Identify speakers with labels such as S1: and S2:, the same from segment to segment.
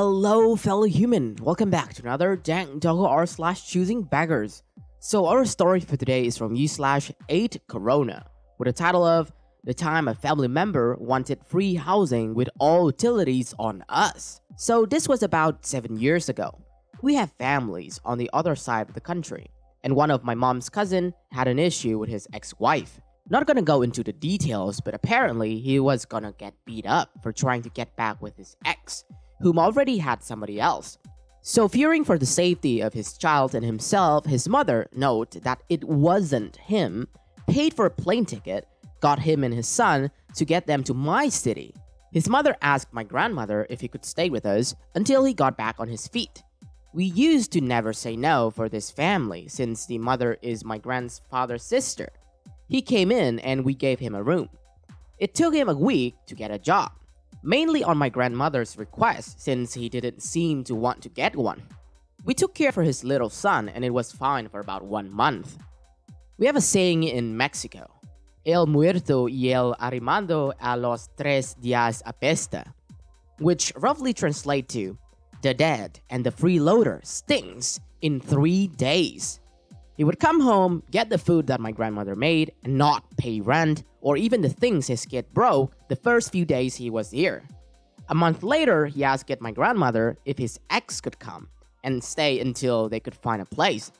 S1: Hello, fellow human. Welcome back to another Dank Doggo r/slash choosing beggars. So our story for today is from u/8 Corona with the title of The Time a Family Member Wanted Free Housing with All Utilities on Us. So this was about 7 years ago. We have families on the other side of the country, and one of my mom's cousin had an issue with his ex-wife. Not gonna go into the details, but apparently he was gonna get beat up for trying to get back with his ex, whom already had somebody else. So fearing for the safety of his child and himself, his mother, note that it wasn't him, paid for a plane ticket, got him and his son to get them to my city. His mother asked my grandmother if he could stay with us until he got back on his feet. We used to never say no for this family since the mother is my grandfather's sister. He came in and we gave him a room. It took him a week to get a job, mainly on my grandmother's request since he didn't seem to want to get one. We took care for his little son and it was fine for about 1 month. We have a saying in Mexico, El muerto y el arrimando a los 3 días apesta, which roughly translates to, the dead and the freeloader stinks in 3 days. He would come home, get the food that my grandmother made, and not pay rent or even the things his kid broke the first few days he was here. A month later, he asked my grandmother if his ex could come and stay until they could find a place.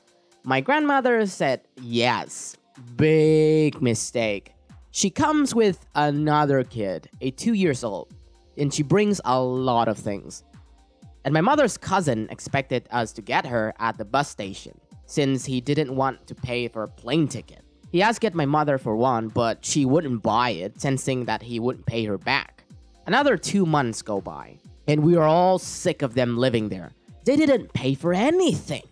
S1: My grandmother said yes. Big mistake. She comes with another kid, a 2 years old, and she brings a lot of things. And my mother's cousin expected us to get her at the bus station, since he didn't want to pay for a plane ticket. He asked my mother for one, but she wouldn't buy it, sensing that he wouldn't pay her back. Another 2 months go by, and we are all sick of them living there. They didn't pay for anything.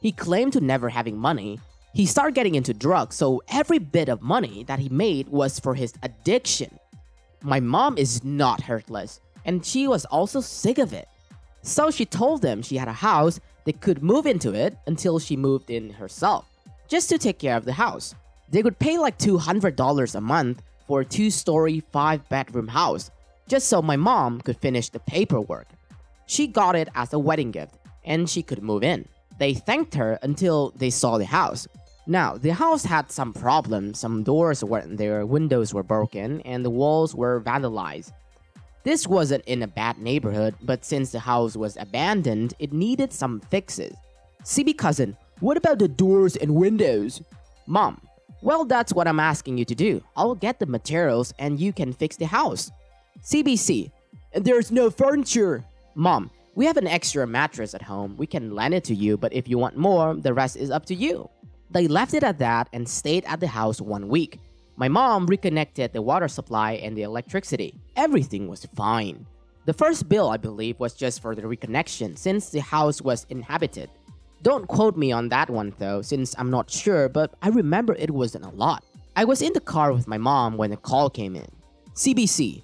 S1: He claimed to never having money. He started getting into drugs, so every bit of money that he made was for his addiction. My mom is not hurtless, and she was also sick of it. So she told them she had a house, they could move into it until she moved in herself, just to take care of the house. They could pay like $200 a month for a 2-story, 5-bedroom house, just so my mom could finish the paperwork. She got it as a wedding gift, and she could move in. They thanked her until they saw the house. Now, the house had some problems. Some doors weren't there, windows were broken, and the walls were vandalized. This wasn't in a bad neighborhood, but since the house was abandoned, it needed some fixes. CB cousin, what about the doors and windows? Mom, well, that's what I'm asking you to do. I'll get the materials and you can fix the house. CBC, and there's no furniture. Mom, we have an extra mattress at home. We can lend it to you, but if you want more, the rest is up to you. They left it at that and stayed at the house 1 week. My mom reconnected the water supply and the electricity. Everything was fine. The first bill, I believe, was just for the reconnection since the house was inhabited. Don't quote me on that one though, since I'm not sure, but I remember it wasn't a lot. I was in the car with my mom when the call came in. CBC.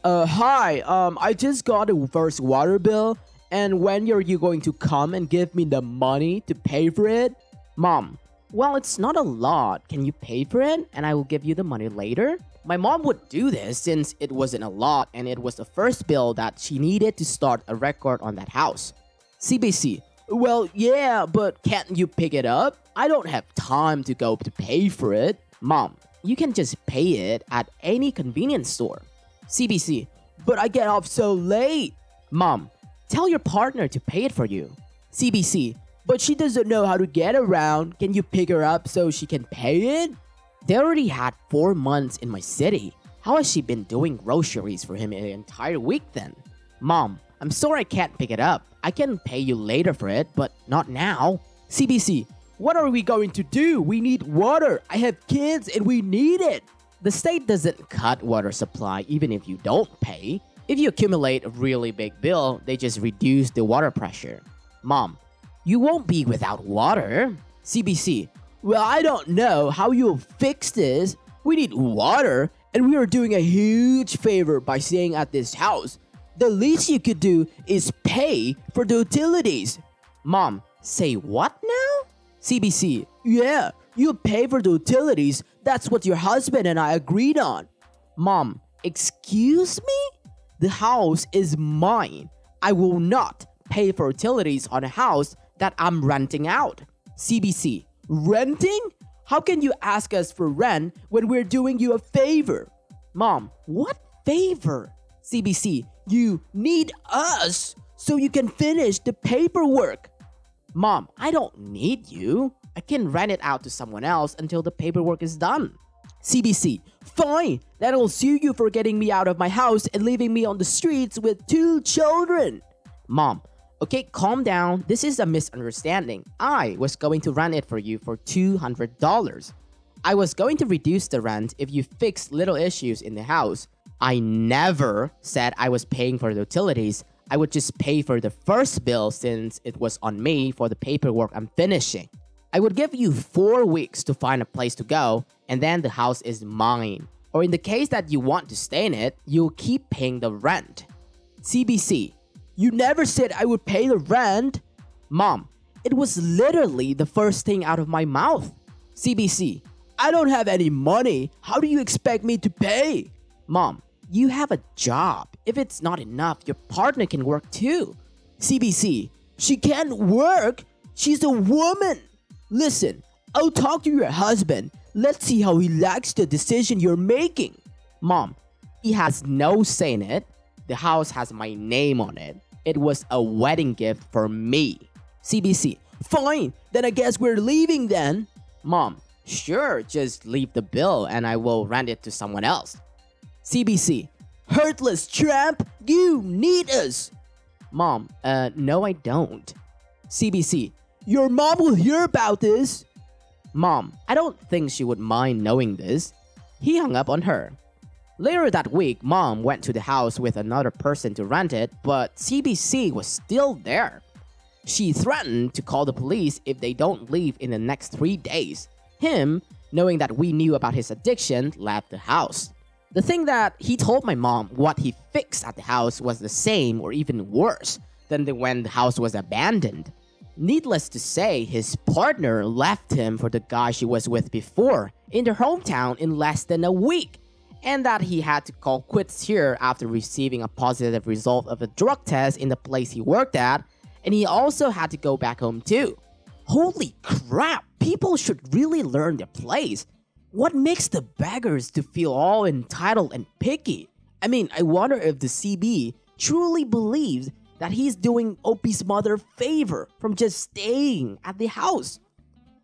S1: Hi, I just got the first water bill, and when are you going to come and give me the money to pay for it? Mom. Well, it's not a lot. Can you pay for it and I will give you the money later? My mom would do this since it wasn't a lot and it was the first bill that she needed to start a record on that house. CBC. Well, yeah, but can't you pick it up? I don't have time to go to pay for it. Mom, you can just pay it at any convenience store. CBC. But I get off so late. Mom, tell your partner to pay it for you. CBC. But she doesn't know how to get around. Can you pick her up so she can pay it? They already had 4 months in my city. How has she been doing groceries for him an entire week then? Mom, I'm sorry I can't pick it up. I can pay you later for it, but not now. CBC, what are we going to do? We need water. I have kids and we need it. The state doesn't cut water supply even if you don't pay. If you accumulate a really big bill, they just reduce the water pressure. Mom, you won't be without water. CBC. Well, I don't know how you'll fix this. We need water, and we are doing a huge favor by staying at this house. The least you could do is pay for the utilities. Mom, say what now? CBC. Yeah, you pay for the utilities. That's what your husband and I agreed on. Mom, excuse me? The house is mine. I will not pay for utilities on a house that I'm renting out. CBC, renting? How can you ask us for rent when we're doing you a favor? Mom, what favor? CBC, you need us so you can finish the paperwork. Mom, I don't need you. I can rent it out to someone else until the paperwork is done. CBC, fine, then I'll sue you for getting me out of my house and leaving me on the streets with 2 children. Mom, okay, calm down. This is a misunderstanding. I was going to rent it for you for $200. I was going to reduce the rent if you fix little issues in the house. I never said I was paying for the utilities. I would just pay for the first bill since it was on me for the paperwork I'm finishing. I would give you 4 weeks to find a place to go, and then the house is mine. Or in the case that you want to stay in it, you'll keep paying the rent. CBC, you never said I would pay the rent. Mom, it was literally the first thing out of my mouth. CBC, I don't have any money. How do you expect me to pay? Mom, you have a job. If it's not enough, your partner can work too. CBC, she can't work. She's a woman. Listen, I'll talk to your husband. Let's see how he likes the decision you're making. Mom, he has no say in it. The house has my name on it. It was a wedding gift for me. CBC, fine, then I guess we're leaving then. Mom, sure, just leave the bill and I will rent it to someone else. CBC, heartless tramp, you need us. Mom, no I don't. CBC, your mom will hear about this. Mom, I don't think she would mind knowing this. He hung up on her. Later that week, Mom went to the house with another person to rent it, but CBC was still there. She threatened to call the police if they don't leave in the next 3 days. Him, knowing that we knew about his addiction, left the house. The thing that he told my mom what he fixed at the house was the same or even worse than when the house was abandoned. Needless to say, his partner left him for the guy she was with before in their hometown in less than a week, and that he had to call quits here after receiving a positive result of a drug test in the place he worked at, and he also had to go back home too. Holy crap, people should really learn their place. What makes the beggars to feel all entitled and picky? I mean, I wonder if the CB truly believes that he's doing OP's mother a favor from just staying at the house.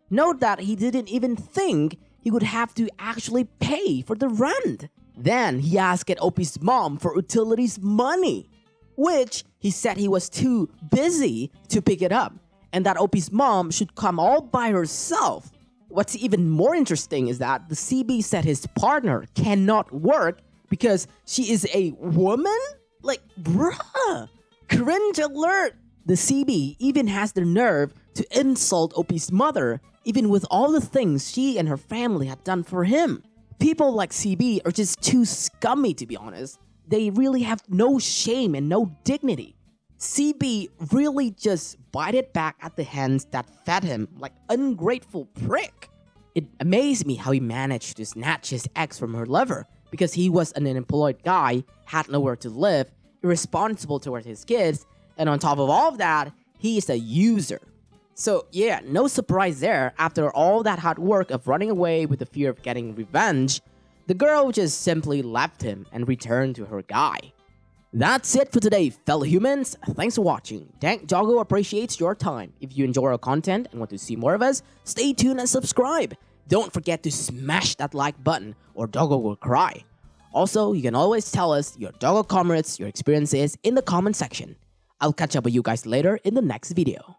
S1: Note that he didn't even think he would have to actually pay for the rent. Then he asked OP's mom for utilities money, which he said he was too busy to pick it up, and that OP's mom should come all by herself. What's even more interesting is that the CB said his partner cannot work because she is a woman? Like, bruh, cringe alert! The CB even has the nerve to insult OP's mother, even with all the things she and her family had done for him. People like CB are just too scummy, to be honest. They really have no shame and no dignity. CB really just bited back at the hands that fed him like ungrateful prick. It amazed me how he managed to snatch his ex from her lover because he was an unemployed guy, had nowhere to live, irresponsible towards his kids, and on top of all of that, he is a user. So yeah, no surprise there. After all that hard work of running away with the fear of getting revenge, the girl just simply left him and returned to her guy. That's it for today, fellow humans. Thanks for watching. Dank Doggo appreciates your time. If you enjoy our content and want to see more of us, stay tuned and subscribe. Don't forget to smash that like button or Doggo will cry. Also, you can always tell us your Doggo comments, your experiences in the comment section. I'll catch up with you guys later in the next video.